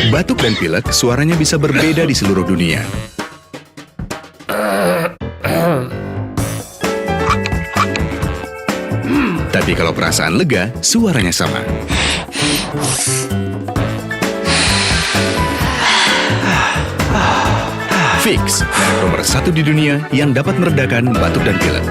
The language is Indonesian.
Batuk dan pilek suaranya bisa berbeda di seluruh dunia. Tapi kalau perasaan lega, suaranya sama. Vicks, merek nomor 1 di dunia yang dapat meredakan batuk dan pilek.